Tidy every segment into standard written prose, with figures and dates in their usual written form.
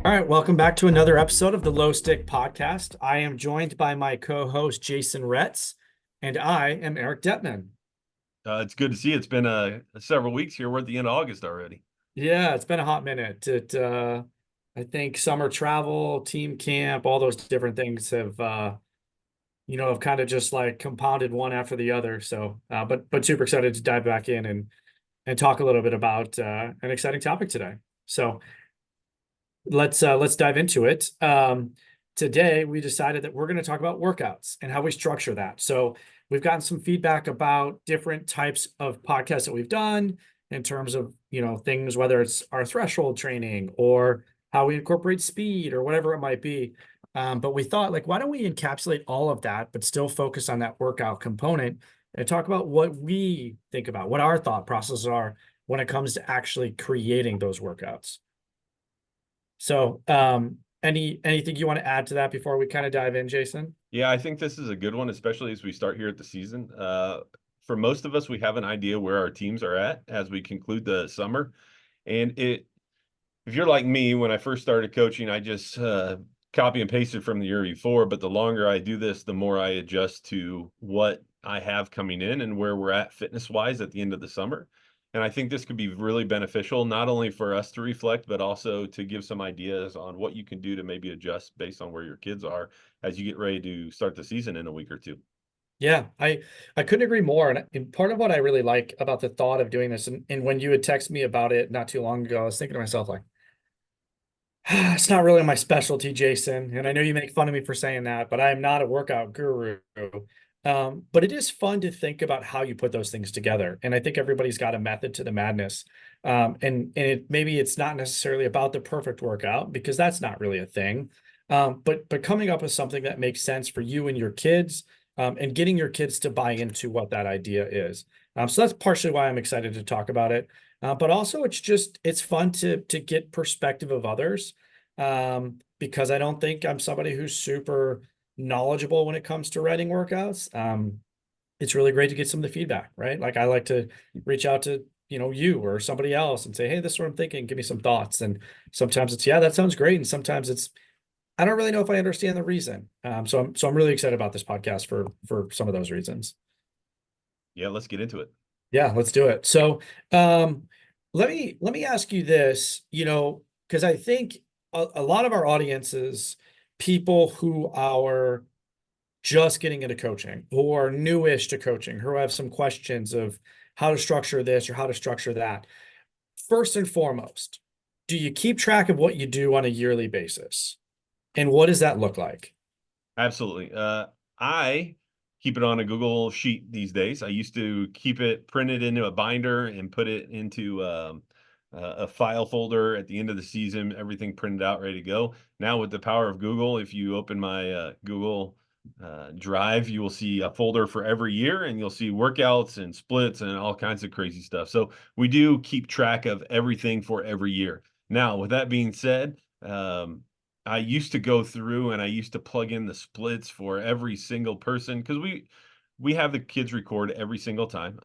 All right, welcome back to another episode of the Low Stick Podcast. I am joined by my co-host Jason Retz, and I am Eric Detman. It's good to see you. It's been several weeks here. We're at the end of August already. Yeah, it's been a hot minute. I think summer travel, team camp, all those different things have kind of just like compounded one after the other. But super excited to dive back in and talk a little bit about an exciting topic today. So let's dive into it. Today we decided that we're going to talk about workouts and how we structure that. So we've gotten some feedback about different types of podcasts that we've done in terms of things, whether it's our threshold training or how we incorporate speed or whatever it might be. But we thought, like, why don't we encapsulate all of that, but still focus on that workout component and talk about what we think about, what our thought processes are when it comes to actually creating those workouts. So, anything you want to add to that before we kind of dive in, Jason? Yeah, I think this is a good one, especially as we start here at the season. For most of us, we have an idea where our teams are at as we conclude the summer. And if you're like me, when I first started coaching, I just copy and pasted from the year before. But the longer I do this, the more I adjust to what I have coming in and where we're at fitness wise at the end of the summer. And I think this could be really beneficial, not only for us to reflect, but also to give some ideas on what you can do to maybe adjust based on where your kids are as you get ready to start the season in a week or two. Yeah, I couldn't agree more. And part of what I really like about the thought of doing this, and when you had texted me about it not too long ago, I was thinking to myself, like, it's not really my specialty, Jason. And I know you make fun of me for saying that, but I am not a workout guru. But it is fun to think about how you put those things together. And I think everybody's got a method to the madness. And maybe it's not necessarily about the perfect workout because that's not really a thing. But coming up with something that makes sense for you and your kids, and getting your kids to buy into what that idea is. So that's partially why I'm excited to talk about it. But also it's fun to get perspective of others, because I don't think I'm somebody who's super knowledgeable when it comes to writing workouts. It's really great to get some of the feedback, right? Like I like to reach out to you or somebody else and say, hey, this is what I'm thinking, give me some thoughts. And sometimes it's, yeah, that sounds great, and sometimes it's, I don't really know if I understand the reason. So I'm really excited about this podcast for some of those reasons. Yeah, let's get into it. Yeah, let's do it. So, let me ask you this, because I think a lot of our audiences, people who are just getting into coaching, who are newish to coaching, who have some questions of how to structure this or how to structure that. First and foremost, do you keep track of what you do on a yearly basis? And what does that look like? Absolutely. I keep it on a Google Sheet these days. I used to keep it printed into a binder and put it into a file folder at the end of the season, everything printed out, ready to go. Now, with the power of Google, if you open my Google Drive, you will see a folder for every year, and you'll see workouts and splits and all kinds of crazy stuff. So we do keep track of everything for every year. Now, with that being said, I used to go through and I used to plug in the splits for every single person because we have the kids record every single time.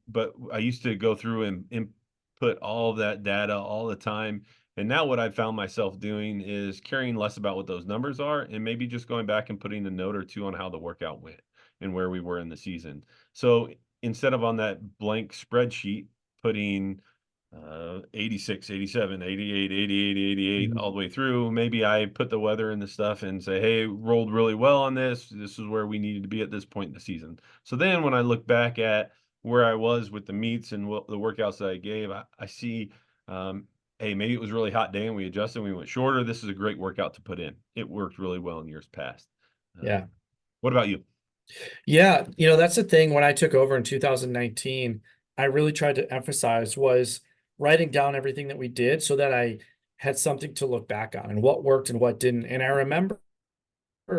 But I used to go through and input all of that data all the time. And now what I've found myself doing is caring less about what those numbers are and maybe just going back and putting a note or two on how the workout went and where we were in the season. So instead of on that blank spreadsheet, putting 86, 87, 88, 88, 88, Mhm. all the way through. Maybe I put the weather and the stuff and say, hey, rolled really well on this. This is where we needed to be at this point in the season. So then when I look back at where I was with the meets and what the workouts that I gave, I see, hey, maybe it was a really hot day and we adjusted and we went shorter. This is a great workout to put in. It worked really well in years past. Yeah. What about you? Yeah, that's the thing. When I took over in 2019, I really tried to emphasize was writing down everything that we did so that I had something to look back on and what worked and what didn't. And I remember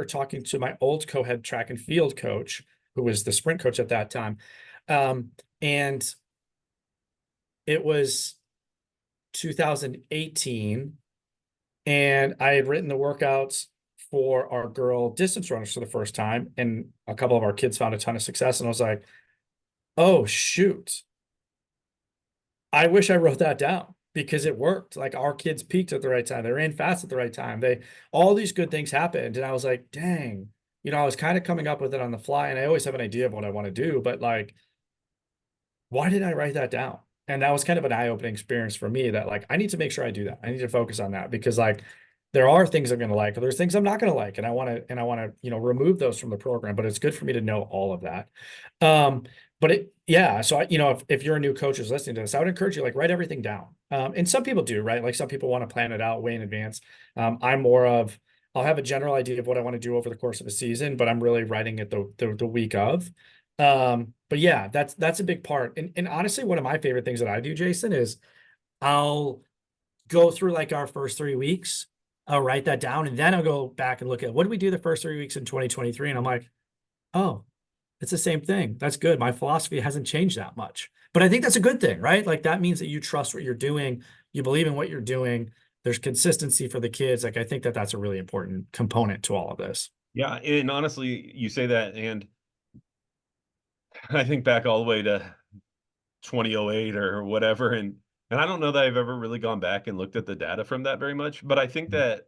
talking to my old co-head track and field coach, who was the sprint coach at that time. And it was 2018, and I had written the workouts for our girl distance runners for the first time, and a couple of our kids found a ton of success. And I was like, oh, shoot, I wish I wrote that down. because it worked. Like our kids peaked at the right time. They ran fast at the right time. All these good things happened. And I was like, dang, I was kind of coming up with it on the fly, and I always have an idea of what I want to do, but like, why did I write that down? And that was kind of an eye-opening experience for me that like I need to make sure I do that. I need to focus on that because like there are things I'm going to like, there's things I'm not going to like, and I want to, remove those from the program, but it's good for me to know all of that. Um, but yeah, so if you're a new coach who's listening to this, I would encourage you like write everything down. And some people do, right? Like some people want to plan it out way in advance. I'm more of I'll have a general idea of what I want to do over the course of a season, but I'm really writing it the week of. But yeah, that's a big part. And honestly, one of my favorite things that I do, Jason, is I'll go through like our first 3 weeks. I'll write that down, and then I'll go back and look at what did we do the first 3 weeks in 2023. And I'm like, oh, it's the same thing. That's good. My philosophy hasn't changed that much. But I think that's a good thing, right? Like that means that you trust what you're doing, you believe in what you're doing. There's consistency for the kids. Like I think that that's a really important component to all of this. Yeah, and honestly, you say that, and I think back all the way to 2008 or whatever, and I don't know that I've ever really gone back and looked at the data from that very much, but I think that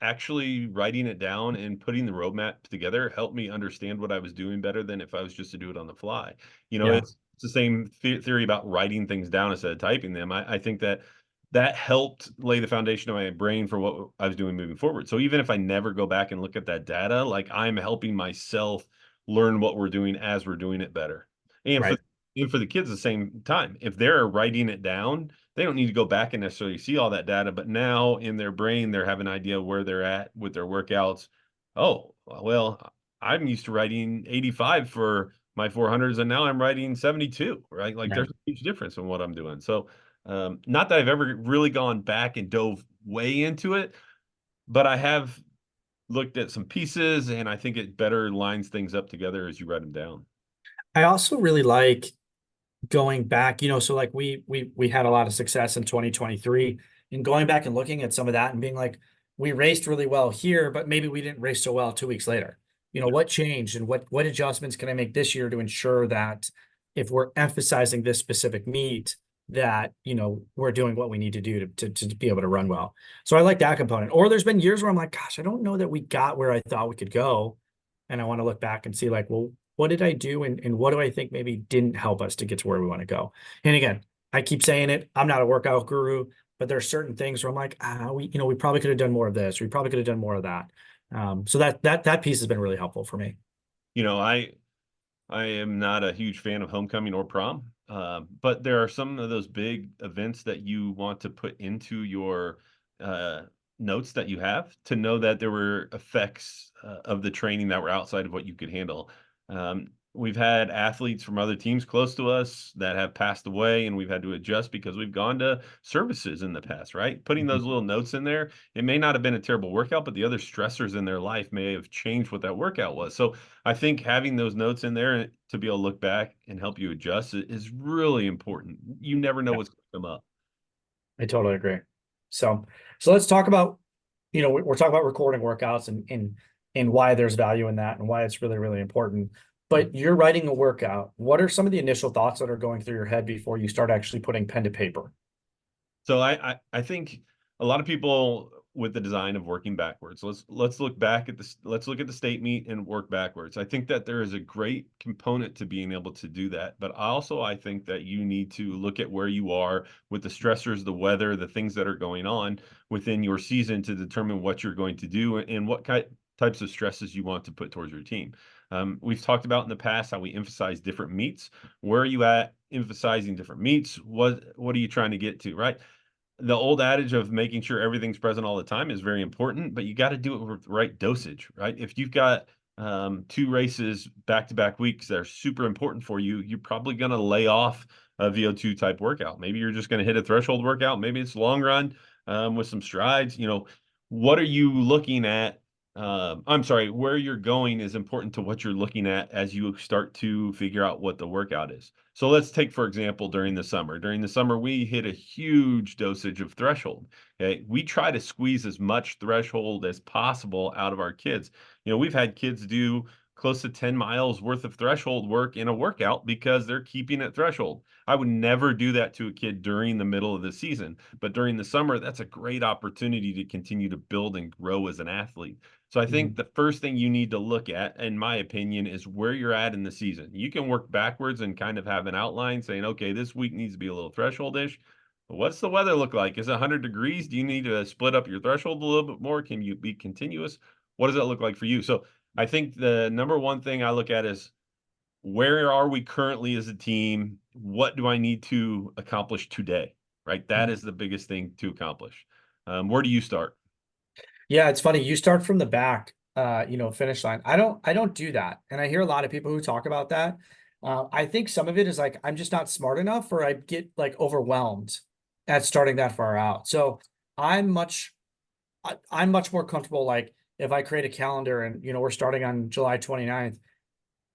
actually writing it down and putting the roadmap together helped me understand what I was doing better than if I was just to do it on the fly. Yeah, It's the same theory about writing things down instead of typing them. I think that that helped lay the foundation of my brain for what I was doing moving forward. So even if I never go back and look at that data, like I'm helping myself learn what we're doing as we're doing it better. And for right. and for the kids, the same time, if they're writing it down, they don't need to go back and necessarily see all that data, but now in their brain, they're having an idea where they're at with their workouts. Oh, well, I'm used to writing 85 for my 400s, and now I'm writing 72, right? Like Right. there's a huge difference in what I'm doing. So, not that I've ever really gone back and dove way into it, but I have looked at some pieces, and I think it better lines things up together as you write them down. I also really like going back, so like we had a lot of success in 2023 and going back and looking at some of that and being like, we raced really well here, but maybe we didn't race so well 2 weeks later. Yeah. What changed and what adjustments can I make this year to ensure that if we're emphasizing this specific meet, that we're doing what we need to do to be able to run well. So I like that component. Or there's been years where I'm like, gosh, I don't know that we got where I thought we could go. And I want to look back and see like, well, what did I do and what do I think maybe didn't help us to get to where we want to go? And again, I keep saying it, I'm not a workout guru, but there's certain things where I'm like, we probably could have done more of this. We probably could have done more of that. So that piece has been really helpful for me. You know, I am not a huge fan of homecoming or prom, but there are some of those big events that you want to put into your uh, notes that you have to know that there were effects of the training that were outside of what you could handle. We've had athletes from other teams close to us that have passed away, and we've had to adjust because we've gone to services in the past, right? Putting those little notes in there, it may not have been a terrible workout, but the other stressors in their life may have changed what that workout was. So I think having those notes in there to be able to look back and help you adjust is really important. You never know Yeah, what's going to come up. I totally agree. So, so let's talk about, we're talking about recording workouts and why there's value in that and why it's really, really important. But you're writing a workout. What are some of the initial thoughts that are going through your head before you start actually putting pen to paper? So I think a lot of people with the design of working backwards. Let's look back at this. Let's look at the state meet and work backwards. I think that there is a great component to being able to do that, but also I think that you need to look at where you are with the stressors, the weather, the things that are going on within your season to determine what you're going to do and what types of stresses you want to put towards your team. We've talked about in the past how we emphasize different meets. Where are you at emphasizing different meets? What are you trying to get to, right? The old adage of making sure everything's present all the time is very important, but you got to do it with the right dosage, right? If you've got two races back to back weeks that are super important for you, you're probably going to lay off a VO2 type workout. Maybe you're just going to hit a threshold workout. Maybe it's long run with some strides. What are you looking at? I'm sorry, where you're going is important to what you're looking at as you start to figure out what the workout is. So let's take, for example, during the summer. During the summer, we hit a huge dosage of threshold. Okay. We try to squeeze as much threshold as possible out of our kids. We've had kids do close to 10 miles worth of threshold work in a workout because they're keeping it threshold. I would never do that to a kid during the middle of the season, but during the summer, that's a great opportunity to continue to build and grow as an athlete. So I think Mhm. the first thing you need to look at, in my opinion, is where you're at in the season. You can work backwards and kind of have an outline saying, okay, this week needs to be a little threshold-ish. What's the weather look like? Is it 100 degrees? Do you need to split up your threshold a little bit more? Can you be continuous? What does that look like for you? So I think the number one thing I look at is where are we currently as a team? What do I need to accomplish today? Right? That Mhm. is the biggest thing to accomplish. Where do you start? Yeah, it's funny. You start from the back, finish line. I don't do that. And I hear a lot of people who talk about that. I think some of it is like I'm just not smart enough, or I get like overwhelmed at starting that far out. So I'm much I'm much more comfortable, like if I create a calendar and we're starting on July 29th,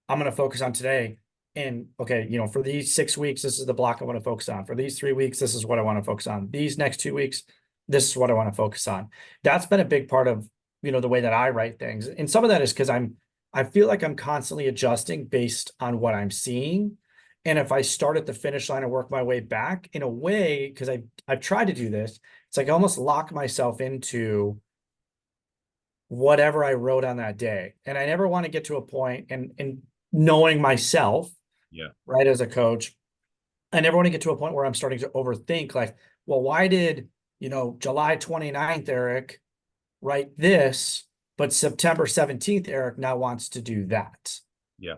I'm going to focus on today. And okay, for these 6 weeks, this is the block I want to focus on. For these 3 weeks, this is what I want to focus on. These next 2 weeks, this is what I want to focus on. That's been a big part of, the way that I write things. And some of that is because I feel like I'm constantly adjusting based on what I'm seeing. And if I start at the finish line and work my way back in a way, because I've tried to do this, it's like I almost lock myself into whatever I wrote on that day. And I never want to get to a point and knowing myself, Yeah. right, as a coach, I never want to get to a point where I'm starting to overthink like, well, why did, July 29th, Eric, write this, but September 17th, Eric now wants to do that. Yeah.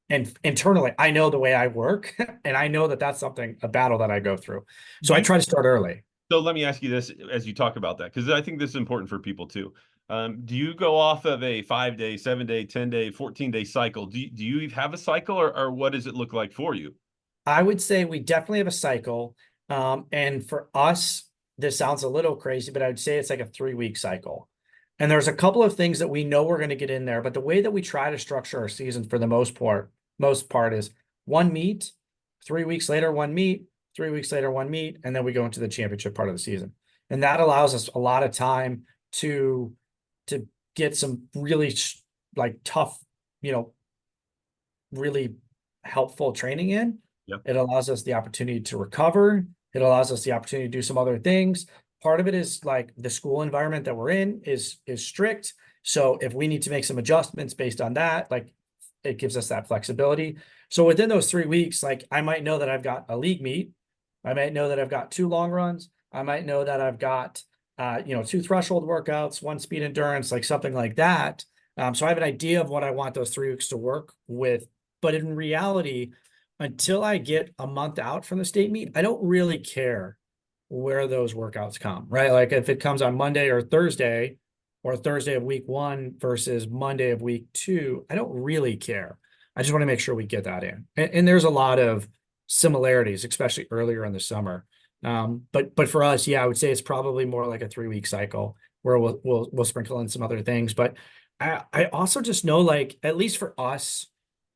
And internally, I know the way I work, and I know that that's a battle that I go through. So Do I you try to start early. So let me ask you this as you talk about that, because I think this is important for people too. Do you go off of a 5 day, 7 day, 10 day, 14 day cycle? Do you have a cycle, or what does it look like for you? I would say we definitely have a cycle. And for us, this sounds a little crazy, but I would say it's like a 3 week cycle. And there's a couple of things that we know we're going to get in there, but the way that we try to structure our season for the most part is one meet, 3 weeks later, one meet, 3 weeks later, one meet, and then we go into the championship part of the season. And that allows us a lot of time to get some really like tough, you know, really helpful training in. Yeah. It allows us the opportunity to recover. It allows us the opportunity to do some other things. Part of it is like the school environment that we're in is strict. So if we need to make some adjustments based on that, like it gives us that flexibility. So within those 3 weeks, like I might know that I've got a league meet. I might know that I've got two long runs. I might know that I've got two threshold workouts, one speed endurance, like something like that. So I have an idea of what I want those 3 weeks to work with. But in reality, until I get a month out from the state meet, I don't really care where those workouts come, right? Like if it comes on Monday or Thursday of week 1 versus Monday of week 2, I don't really care. I just want to make sure we get that in. And there's a lot of similarities, especially earlier in the summer. But for us, yeah, I would say it's probably more like a 3 week cycle where we'll sprinkle in some other things. But I also just know, like, at least for us,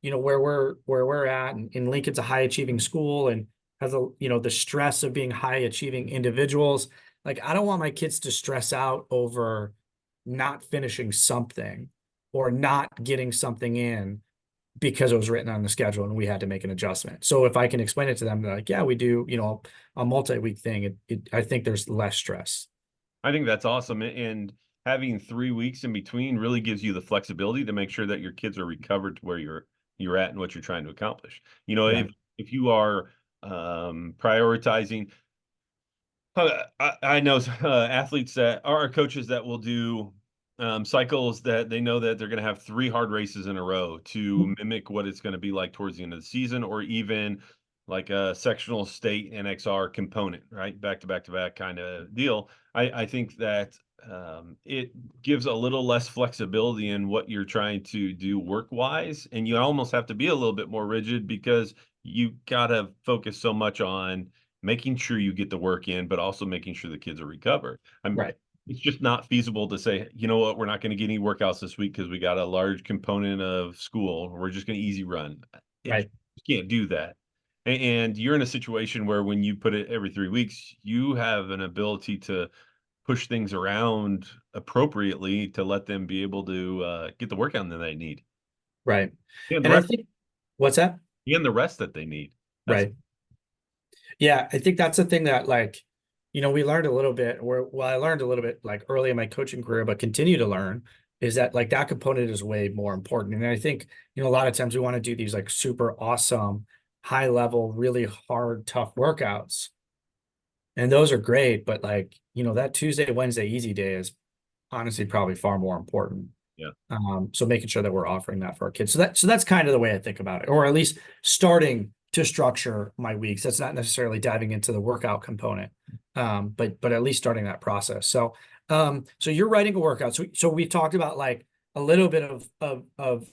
where we're at, and Lincoln's a high achieving school and has the stress of being high achieving individuals. Like, I don't want my kids to stress out over not finishing something or not getting something in because it was written on the schedule and we had to make an adjustment. So if I can explain it to them, they're like, yeah, we do, a multi-week thing. I think there's less stress. I think that's awesome. And having 3 weeks in between really gives you the flexibility to make sure that your kids are recovered to where you're at and what you're trying to accomplish. Yeah. If you are prioritizing, I know athletes that are coaches that will do cycles that they know that they're going to have 3 hard races in a row to mimic what it's going to be like towards the end of the season, or even like a sectional state NXR component, right? Back to back to back kind of deal. I think that it gives a little less flexibility in what you're trying to do work wise. And you almost have to be a little bit more rigid because you got to focus so much on making sure you get the work in, but also making sure the kids are recovered. Right. It's just not feasible to say, you know what, we're not going to get any workouts this week because we got a large component of school. We're just going to easy run. It, Right. you can't do that. And you're in a situation where when you put it every 3 weeks, you have an ability to push things around appropriately to let them be able to get the workout that they need. Right. And the And I rest, think, what's that? and the rest that they need. That's Right. Yeah, I think that's the thing that like, we learned a little bit, or well, I learned a little bit like early in my coaching career, but continue to learn is that like that component is way more important. And I think, a lot of times we want to do these like super awesome, high level, really hard, tough workouts. And those are great, but like, that Tuesday, Wednesday easy day is honestly probably far more important. yeah. So making sure that we're offering that for our kids. So that's kind of the way I think about it, or at least starting to structure my weeks. That's not necessarily diving into the workout component, but at least starting that process. So you're writing a workout. So we talked about like a little bit of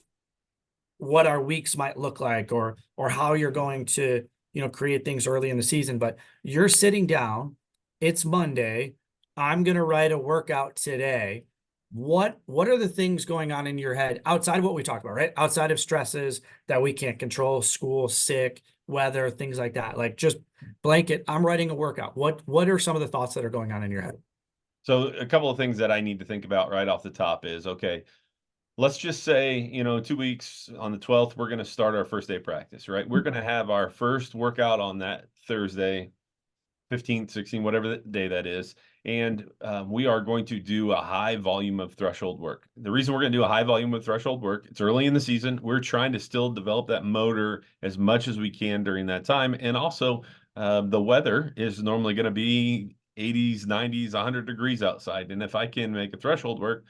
what our weeks might look like, or how you're going to create things early in the season. But you're sitting down, it's Monday, I'm going to write a workout today. What are the things going on in your head outside of what we talked about, right? Outside of stresses that we can't control, school, sick, weather, things like that. Like just blanket, I'm writing a workout. What are some of the thoughts that are going on in your head? So a couple of things that I need to think about right off the top is, okay, let's just say, 2 weeks on the 12th, we're going to start our first day of practice, right? We're going to have our first workout on that Thursday, 15th, 16th, whatever the day that is. And we are going to do a high volume of threshold work. The reason we're going to do a high volume of threshold work, it's early in the season. We're trying to still develop that motor as much as we can during that time. And also, the weather is normally going to be 80s, 90s, 100 degrees outside. And if I can make a threshold work,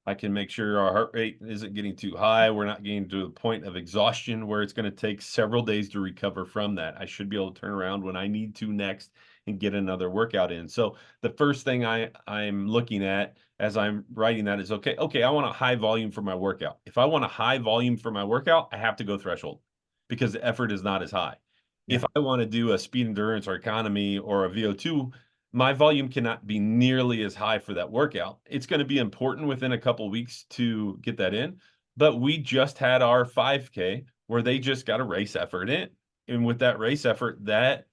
I can make sure our heart rate isn't getting too high. We're not getting to the point of exhaustion where it's going to take several days to recover from that. I should be able to turn around when I need to next and get another workout in. So the first thing I'm looking at as I'm writing that is, okay, I want a high volume for my workout. If I want a high volume for my workout, I have to go threshold because the effort is not as high. Yeah. If I want to do a speed endurance or economy or a VO2, my volume cannot be nearly as high for that workout. It's going to be important within a couple weeks to get that in, but we just had our 5K where they just got a race effort in. And with that race effort, that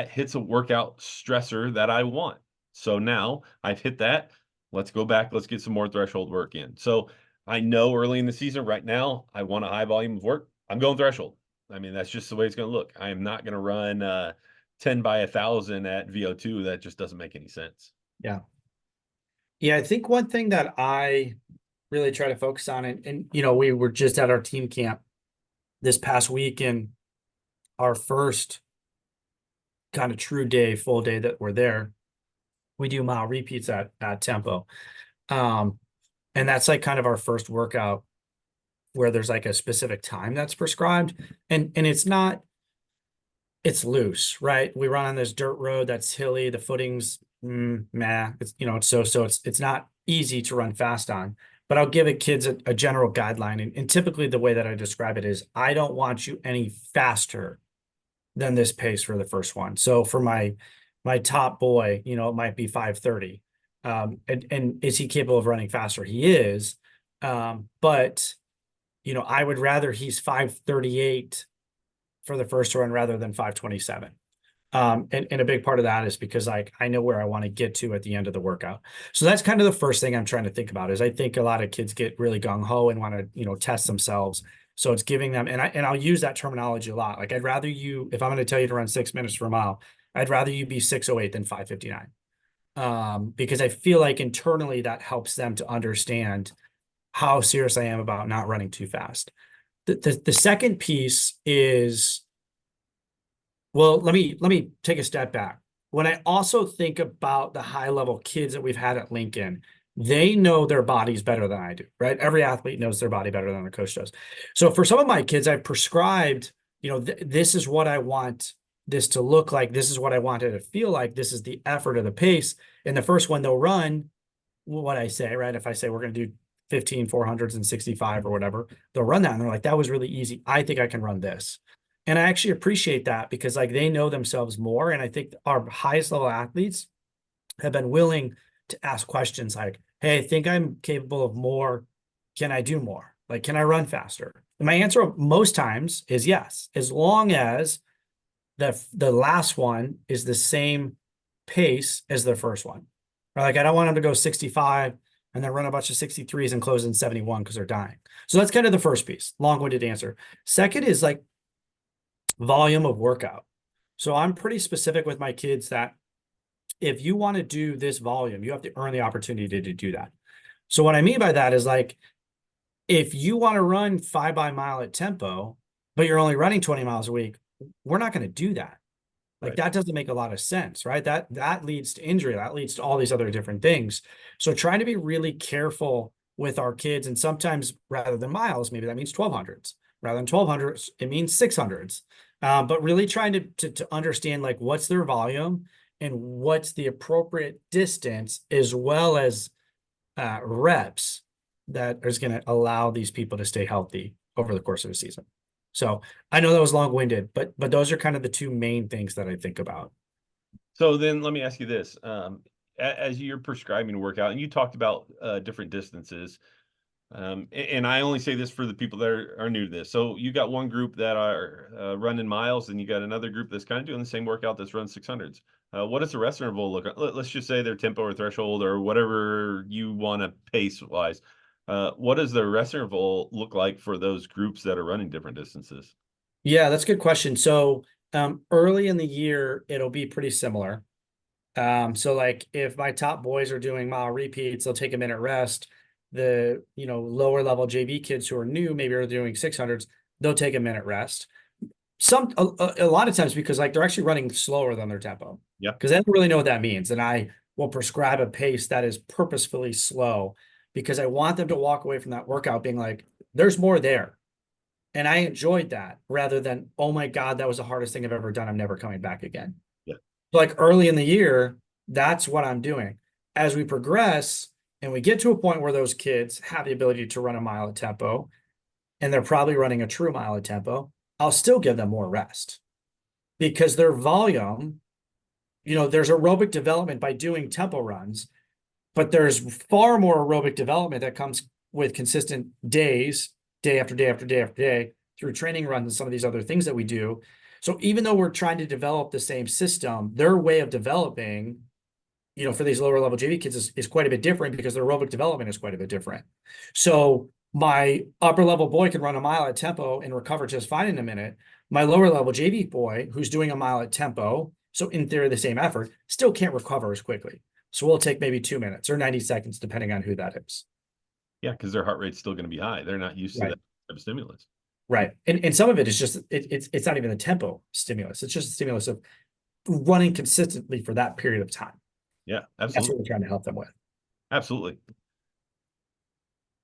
hits a workout stressor that I want. So now I've hit that. Let's go back. Let's get some more threshold work in. So I know early in the season right now, I want a high volume of work. I'm going threshold. I mean, that's just the way it's going to look. I am not going to run 10 by 1,000 at VO2. That just doesn't make any sense. Yeah. Yeah. I think one thing that I really try to focus on, and we were just at our team camp this past week, and our first kind of true day, full day that we're there, we do mile repeats at tempo. Um, and that's like kind of our first workout where there's like a specific time that's prescribed. And it's loose, right? We run on this dirt road that's hilly, the footing's meh. It's so it's not easy to run fast on. But I'll give it kids a general guideline. And typically the way that I describe it is I don't want you any faster than this pace for the first one. So for my top boy, it might be 5:30. And is he capable of running faster? He is. But I would rather he's 5:38 for the first run rather than 5:27. And a big part of that is because like I know where I want to get to at the end of the workout. So that's kind of the first thing I'm trying to think about is I think a lot of kids get really gung-ho and want to, test themselves. So it's giving them, and I'll use that terminology a lot. Like I'd rather you, if I'm going to tell you to run 6 minutes for a mile, I'd rather you be 6:08 than 5:59. Because I feel like internally that helps them to understand how serious I am about not running too fast. The second piece is, well, let me take a step back. When I also think about the high level kids that we've had at Lincoln, they know their bodies better than I do, right? Every athlete knows their body better than the coach does. So for some of my kids, I've prescribed, this is what I want this to look like. This is what I want it to feel like. This is the effort of the pace. And the first one they'll run, what I say, right? If I say we're going to do 15 400s and 65 or whatever, they'll run that and they're like, that was really easy. I think I can run this. And I actually appreciate that because like they know themselves more. And I think our highest level athletes have been willing to ask questions like, hey, I think I'm capable of more. Can I do more? Like, can I run faster? And my answer most times is yes, as long as the last one is the same pace as the first one. Or like, I don't want them to go 65 and then run a bunch of 63s and close in 71 because they're dying. So that's kind of the first piece, long-winded answer. Second is like volume of workout. So I'm pretty specific with my kids that if you want to do this volume, you have to earn the opportunity to do that. So what I mean by that is like, if you want to run 5 by mile at tempo, but you're only running 20 miles a week, we're not going to do that. Like Right. that doesn't make a lot of sense, right? That leads to injury. That leads to all these other different things. So trying to be really careful with our kids, and sometimes rather than miles, maybe that means 1200s. Rather than 1200s, it means 600s. But really trying to understand like what's their volume and what's the appropriate distance, as well as reps that is going to allow these people to stay healthy over the course of a season. So I know that was long-winded, but those are kind of the two main things that I think about. So then let me ask you this. As you're prescribing a workout, and you talked about different distances, and I only say this for the people that are new to this. So you got one group that are running miles, and you got another group that's kind of doing the same workout that's run 600s. What does the rest interval look like? Let's just say their tempo or threshold or whatever you want to pace wise. What does the rest interval look like for those groups that are running different distances? Yeah, that's a good question. So early in the year, it'll be pretty similar. So like if my top boys are doing mile repeats, they'll take a minute rest. The, lower level JV kids who are new, maybe are doing 600s, they'll take a minute rest. A lot of times because like they're actually running slower than their tempo Yeah. because they don't really know what that means. And I will prescribe a pace that is purposefully slow because I want them to walk away from that workout being like, there's more there. And I enjoyed that rather than, oh my God, that was the hardest thing I've ever done. I'm never coming back again. Yeah. Like early in the year, that's what I'm doing. As we progress and we get to a point where those kids have the ability to run a mile at tempo, and they're probably running a true mile at tempo, I'll still give them more rest because their volume, there's aerobic development by doing tempo runs, but there's far more aerobic development that comes with consistent days, day after day after day after day, through training runs and some of these other things that we do. So even though we're trying to develop the same system, their way of developing, for these lower level JV kids is quite a bit different because their aerobic development is quite a bit different. So my upper level boy can run a mile at tempo and recover just fine in a minute. My lower level JV boy, who's doing a mile at tempo, so in theory the same effort, still can't recover as quickly. So we'll take maybe 2 minutes or 90 seconds, depending on who that is. Yeah, because their heart rate's still going to be high. They're not used to Right. that type of stimulus. Right. And some of it is just it's not even a tempo stimulus. It's just a stimulus of running consistently for that period of time. Yeah, That's what absolutely. we're trying to help them with. Absolutely.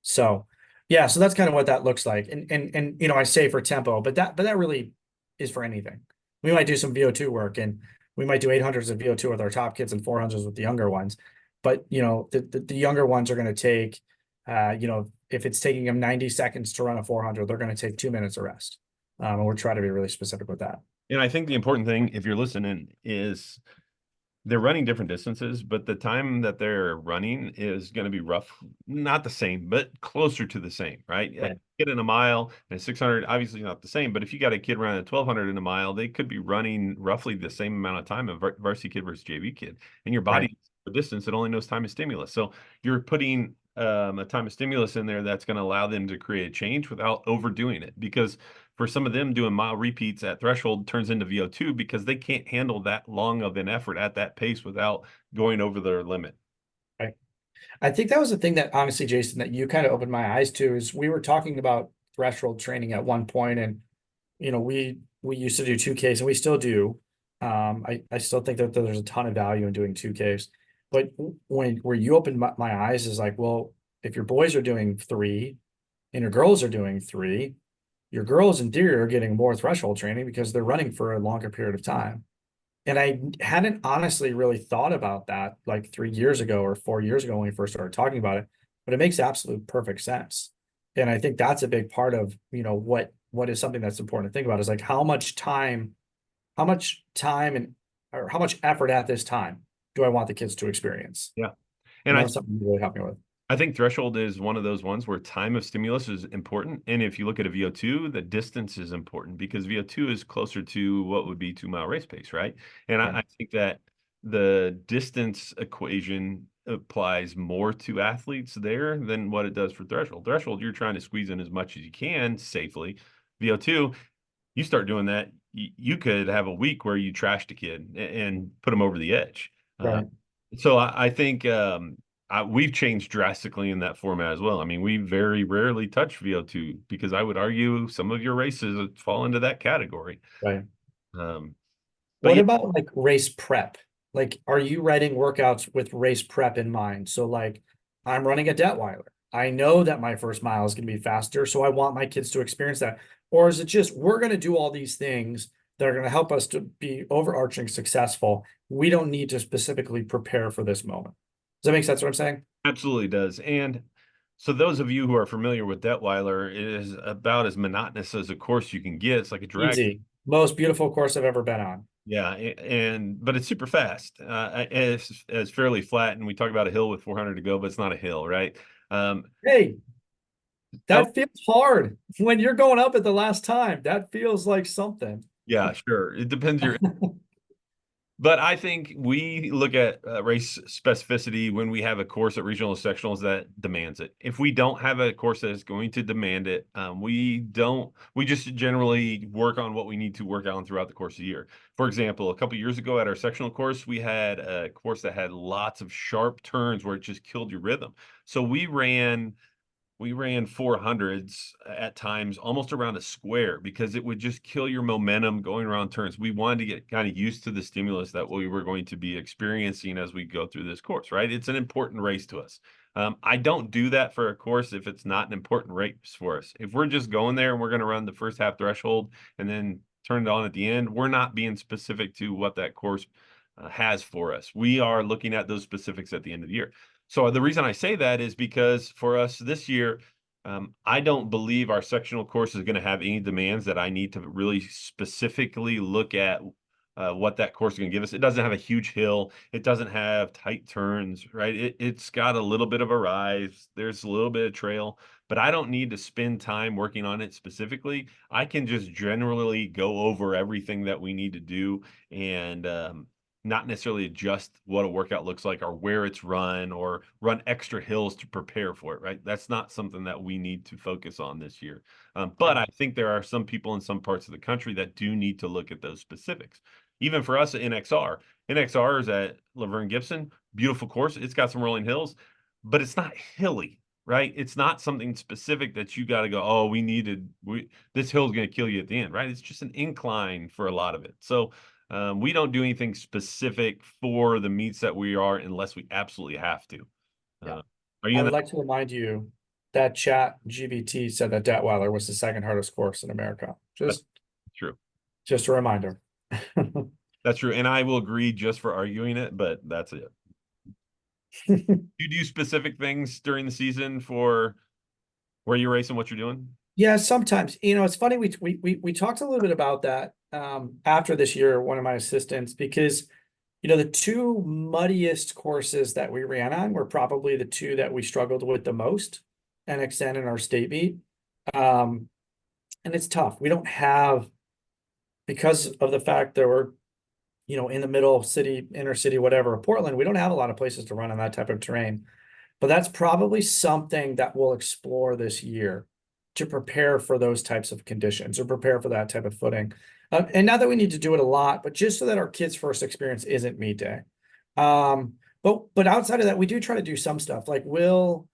So yeah, so that's kind of what that looks like. And I say for tempo, but that really is for anything. We might do some VO2 work and we might do 800s of VO2 with our top kids and 400s with the younger ones. But the younger ones are going to take if it's taking them 90 seconds to run a 400, they're going to take 2 minutes of rest. And we're trying to be really specific with that. And I think the important thing, if you're listening, is they're running different distances, but the time that they're running is going to be rough, not the same, but closer to the same, right? A Right. kid in a mile and 600, obviously not the same, but if you got a kid running a 1200 in a mile, they could be running roughly the same amount of time of varsity kid versus JV kid. And your Right. body, for distance, it only knows time of stimulus. So you're putting a time of stimulus in there that's going to allow them to create a change without overdoing it. Because for some of them, doing mile repeats at threshold turns into VO2 because they can't handle that long of an effort at that pace without going over their limit. Right. I think that was the thing that honestly, Jason, that you kind of opened my eyes to is we were talking about threshold training at one point, and we used to do 2Ks and we still do. I still think that there's a ton of value in doing 2Ks. But where you opened my eyes is like, well, if your boys are doing 3 and your girls are doing 3, your girls in theory are getting more threshold training because they're running for a longer period of time. And I hadn't honestly really thought about that like 3 years ago or 4 years ago when we first started talking about it, but it makes absolute perfect sense. And I think that's a big part of, what is something that's important to think about is like how much time and or how much effort at this time do I want the kids to experience? Yeah. And And that was something you really helped me with. I think threshold is one of those ones where time of stimulus is important. And if you look at a VO2, the distance is important because VO2 is closer to what would be 2 mile race pace, right? And Yeah. I think that the distance equation applies more to athletes there than what it does for threshold. Threshold, you're trying to squeeze in as much as you can safely. VO2, you start doing that, you could have a week where you trashed a kid and put them over the edge. Uh, Right. so I think we've changed drastically in that format as well. I mean, we very rarely touch VO2 because I would argue some of your races fall into that category. Right. Um, but What yeah, about like race prep? Like, are you writing workouts with race prep in mind? So, like, I'm running a Detweiler. I know that my first mile is going to be faster, so I want my kids to experience that. Or is it just we're going to do all these things that are going to help us to be overarching successful? We don't need to specifically prepare for this moment. Does that make sense what I'm saying? absolutely does. And so those of you who are familiar with Detweiler, it is about as monotonous as a course you can get. It's like a drag. Easy. Most beautiful course I've ever been on. Yeah, and but it's super fast. It's fairly flat, and we talk about a hill with 400 to go, but it's not a hill, right? Um, Hey, oh, that feels hard when you're going up at the last time. That feels like something. yeah, sure. It depends your But I think we look at race specificity when we have a course at regional sectionals that demands it. If we don't have a course that is going to demand it, we just generally work on what we need to work on throughout the course of the year. For example, a couple years ago at our sectional course, we had a course that had lots of sharp turns where it just killed your rhythm. So we ran 400s at times almost around a square because it would just kill your momentum going around turns. We wanted to get kind of used to the stimulus that we were going to be experiencing as we go through this course, right? It's an important race to us. I don't do that for a course if it's not an important race for us. If we're just going there and we're going to run the first half threshold and then turn it on at the end, we're not being specific to what that course has for us. We are looking at those specifics at the end of the year. So the reason I say that is because for us this year, I don't believe our sectional course is going to have any demands that I need to really specifically look at what that course is going to give us. It doesn't have a huge hill. It doesn't have tight turns, right? It's got a little bit of a rise. There's a little bit of trail, but I don't need to spend time working on it specifically. I can just generally go over everything that we need to do and not necessarily adjust what a workout looks like or where it's run or run extra hills to prepare for it, right? That's not something that we need to focus on this year. But Yeah. I think there are some people in some parts of the country that do need to look at those specifics. Even for us at NXR is at Laverne Gibson, beautiful course. It's got some rolling hills, but it's not hilly, right? It's not something specific that you got to go, oh, this hill's going to kill you at the end, right? It's just an incline for a lot of it. So we don't do anything specific for the meets that we are unless we absolutely have to. Yeah. Uh, are you I in would that? like to remind you that Chat GBT said that Detweiler was the second hardest course in America. That's Just true. just a reminder. That's true. And I will agree just for arguing it, but that's it. You do specific things during the season for where you're racing, what you're doing? Yeah, sometimes, it's funny, we talked a little bit about that after this year, one of my assistants, because the two muddiest courses that we ran on were probably the two that we struggled with the most, NXN and our state meet. Um, and it's tough. We don't have, because of the fact that we're, in the middle city, inner city, whatever, of Portland, we don't have a lot of places to run on that type of terrain. But that's probably something that we'll explore this year to prepare for those types of conditions or prepare for that type of footing. And not that we need to do it a lot, but just so that our kids' first experience isn't meet day. But outside of that, we do try to do some stuff. Like I'm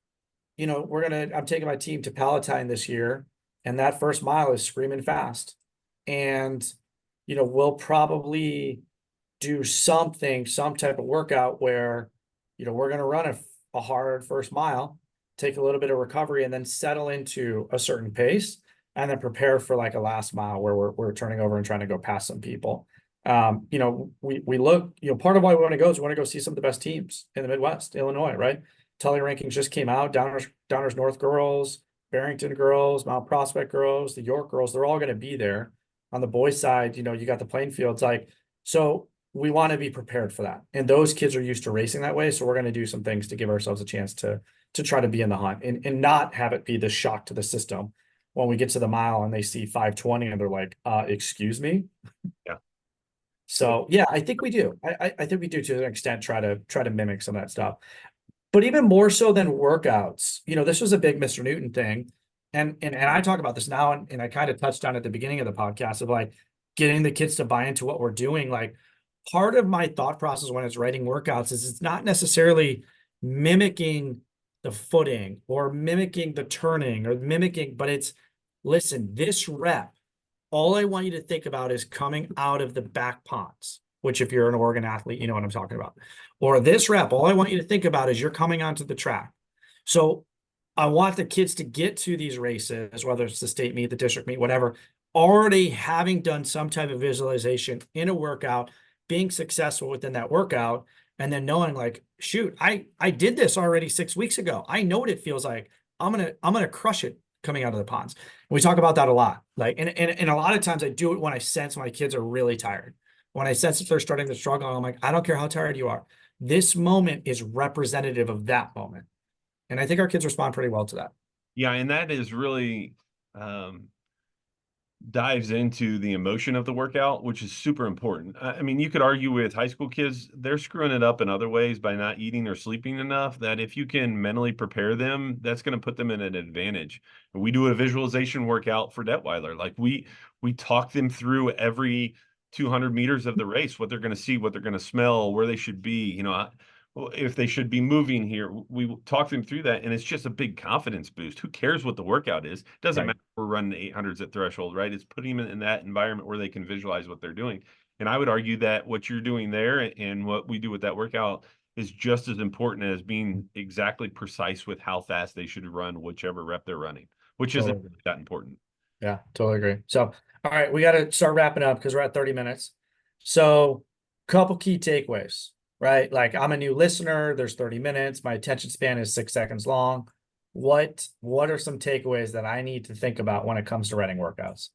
taking my team to Palatine this year, and that first mile is screaming fast. And we'll probably do some type of workout where, we're going to run a hard first mile, take a little bit of recovery, and then settle into a certain pace, and then prepare for like a last mile where we're turning over and trying to go past some people. We look, part of why we want to go is we want to go see some of the best teams in the Midwest, Illinois, right? Tully rankings just came out. Downers North girls, Barrington girls, Mount Prospect girls, the York girls, they're all going to be there. On the boys' side, you got the playing fields. So we want to be prepared for that. And those kids are used to racing that way. So we're going to do some things to give ourselves a chance to try to be in the hunt and not have it be the shock to the system when we get to the mile and they see 520 and they're like, excuse me. Yeah. So yeah, I think we do. I think we do to an extent try to mimic some of that stuff. But even more so than workouts, this was a big Mr. Newton thing. And I talk about this now, and I kind of touched on at the beginning of the podcast of like getting the kids to buy into what we're doing. Like part of my thought process when it's writing workouts is it's not necessarily mimicking the footing or mimicking the turning or mimicking, but it's listen, this rep, all I want you to think about is coming out of the back pons, which if you're an Oregon athlete, you know what I'm talking about. Or this rep, all I want you to think about is you're coming onto the track. So I want the kids to get to these races, whether it's the state meet, the district meet, whatever, already having done some type of visualization in a workout, being successful within that workout, and then knowing like, shoot, I did this already 6 weeks ago. I know what it feels like. I'm gonna crush it coming out of the ponds. And we talk about that a lot. Like, and a lot of times I do it when I sense my kids are really tired. When I sense if they're starting to struggle, I'm like, I don't care how tired you are. This moment is representative of that moment. And I think our kids respond pretty well to that. Yeah, and that is really um, dives into the emotion of the workout, which is super important. I mean, you could argue with high school kids, they're screwing it up in other ways by not eating or sleeping enough that if you can mentally prepare them, that's going to put them in an advantage. We do a visualization workout for Detweiler. Like we talk them through every 200 meters of the race, what they're going to see, what they're going to smell, where they should be, if they should be moving here. We talk them through that, and it's just a big confidence boost. Who cares what the workout is? It doesn't Right. matter if we're running 800s at threshold, right? It's putting them in that environment where they can visualize what they're doing. And I would argue that what you're doing there and what we do with that workout is just as important as being exactly precise with how fast they should run whichever rep they're running, which isn't Totally. that important. Yeah, totally agree. So, all right, we got to start wrapping up because we're at 30 minutes. So, couple key takeaways, right? Like I'm a new listener, there's 30 minutes, my attention span is 6 seconds long. What are some takeaways that I need to think about when it comes to writing workouts?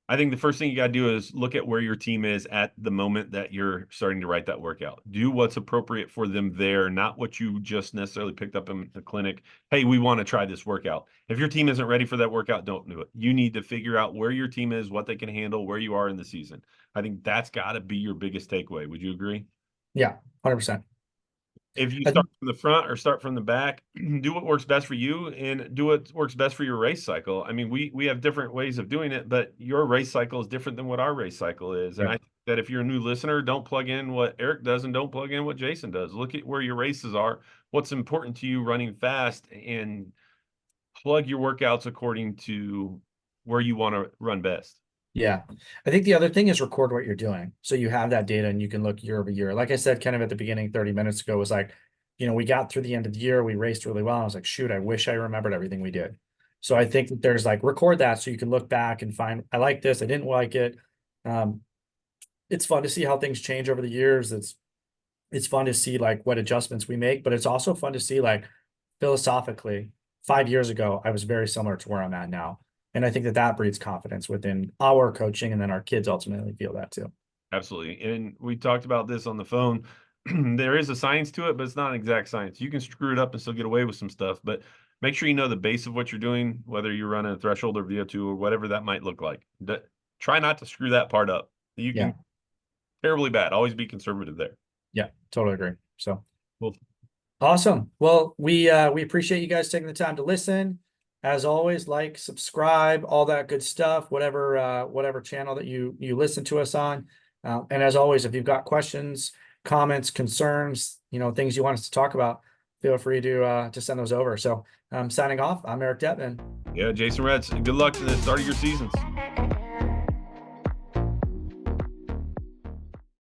I think the first thing you got to do is look at where your team is at the moment that you're starting to write that workout. Do what's appropriate for them there, not what you just necessarily picked up in the clinic. Hey, we want to try this workout. If your team isn't ready for that workout, don't do it. You need to figure out where your team is, what they can handle, where you are in the season. I think that's got to be your biggest takeaway. Would you agree? Yeah, 100%. If you I start think, from the front or start from the back, do what works best for you and do what works best for your race cycle. I mean, we have different ways of doing it, but your race cycle is different than what our race cycle is. And I right. think that if you're a new listener, don't plug in what Eric does and don't plug in what Jason does. Look at where your races are, what's important to you running fast, and plug your workouts according to where you want to run best. Yeah. I think the other thing is record what you're doing. So you have that data and you can look year over year. Like I said, kind of at the beginning, 30 minutes ago, was like, we got through the end of the year, we raced really well. And I was like, shoot, I wish I remembered everything we did. So I think that there's like record that so you can look back and find, I like this, I didn't like it. Um, it's fun to see how things change over the years. It's fun to see like what adjustments we make, but it's also fun to see like philosophically, 5 years ago, I was very similar to where I'm at now. And I think that that breeds confidence within our coaching, and then our kids ultimately feel that too. Absolutely. And we talked about this on the phone. There is a science to it, but it's not an exact science. You can screw it up and still get away with some stuff, but make sure you know the base of what you're doing, whether you're running a threshold or VO2 or whatever that might look like. Try not to screw that part up. You Yeah. can terribly bad. Always be conservative there. Yeah. Totally agree. So Well, awesome. Well, we appreciate you guys taking the time to listen. As always, like, subscribe, all that good stuff, whatever channel that you listen to us on. And as always, if you've got questions, comments, concerns, things you want us to talk about, feel free to send those over. So signing off, I'm Eric Detman. yeah, Jason Reds, good luck to the start of your seasons.